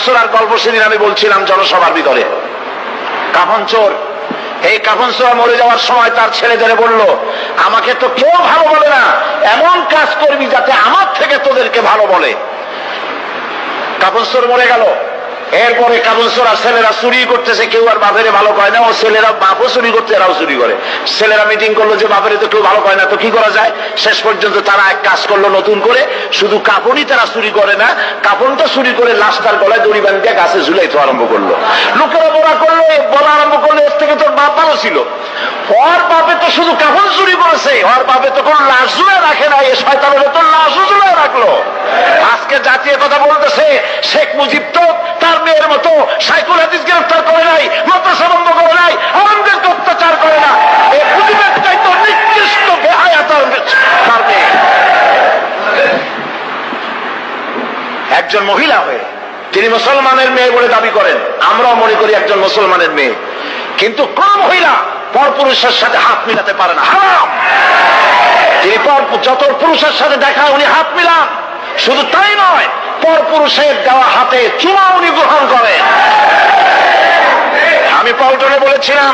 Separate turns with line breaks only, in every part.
চোরার গল্প সেদিন আমি বলছিলাম জনসভার ভিতরে। কাফন চোর, এই কাফন চোর মরে যাওয়ার সময় তার ছেলেদের বলল, আমাকে তো কেউ ভালো বলে না, এমন কাজ করবি যাতে আমার থেকে তোদেরকে ভালো বলে। কাফন চোর মরে গেল। এরপরে কাফন চোরা ছেলেরা চুরি করতেছে, কেউ আর বাপের ভালো কয় না, ও ছেলেরা বাপও চুরি করতে, এরাও চুরি করে। ছেলেরা মিটিং করলো যে বাপের তো কেউ ভালো কয় না, তো কি করা যায়? শেষ পর্যন্ত তারা এক কাজ করলো নতুন করে, শুধু কাপড়ই তারা চুরি করে না, কাপড়টা চুরি করে লাশটার গলায় দড়ি বাঁধিয়ে গাছে ঝুলাইতে আরম্ভ করলো। লোকেরা বলা করলো, বলা আরম্ভ করলো, এর থেকে তোর বাপ ভালো ছিল। ওর বাপে তো শুধু কাপড় চুরি করেছে, ওর বাপে তো কোনো লাশ ঝুলায় রাখে না, এই শয়তানের তো লাশও ঝুলায় রাখলো। আজকে জাতীয় কথা বলতেছে, শেখ মুজিব তো তার মেয়ের মতো সাইকুল হাদিস গ্রেফতার করে নাই, মাদ্রাসা বন্ধ করে নাই, আলেমদেরকে অত্যাচার করে না। এই মুজিবের চাইতে নিকৃষ্ট বেহায়া তার মেয়ে। একজন মহিলা হয়ে তিনি মুসলমানের মেয়ে বলে দাবি করেন, আমরাও মনে করি একজন মুসলমানের মেয়ে, কিন্তু কোন মহিলা পরপুরুষের সাথে হাত মিলাতে পারে না, হারাম। তিনি যত পুরুষের সাথে দেখা উনি হাত মিলান, শুধু তাই নয়, পরপুরুষের দেওয়া হাতে চুমা উনি গ্রহণ করেন। আমি পল্টনে বলেছিলাম,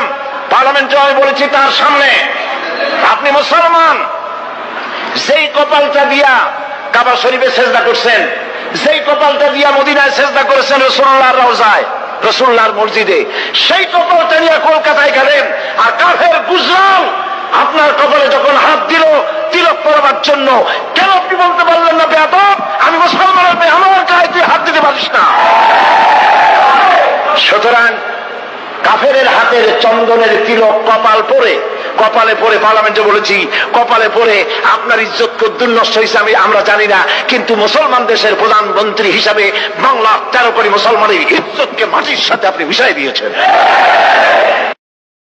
পার্লামেন্টে আমি বলেছি তার সামনে, আপনি মুসলমান, যেই কপালটা দিয়া কাবা শরীফে সেজদা করছেন, যেই কপালটা দিয়া মদিনায় সেজদা করেছেন রাসূলুল্লাহর রওজায়, রাসূলুল্লাহর মসজিদে, সেই কপালটা নিয়ে কলকাতায় গেলেন, আর কাফের গুজরাল আপনার কপালে যখন হাত দিল তিলক পরাবার জন্য, কেন আপনি বলতে পারলেন না, বেয়াদব, আমি মুসলমানের মেয়ে, আমার গায়ে তুই হাত দিতে পারিস না? সুতরাং কাফেরের হাতের চন্দনের তিলক কপালে পরে পার্লামেন্টে বলেছি, কপালে পরে আপনার ইজ্জত কদ্দুর নষ্ট হয়েছে আমরা জানি না, কিন্তু মুসলমান দেশের প্রধানমন্ত্রী হিসাবে বাংলা 13 কোটি মুসলমানের ইজ্জতকে মাটির সাথে আপনি মিশাই দিয়েছেন।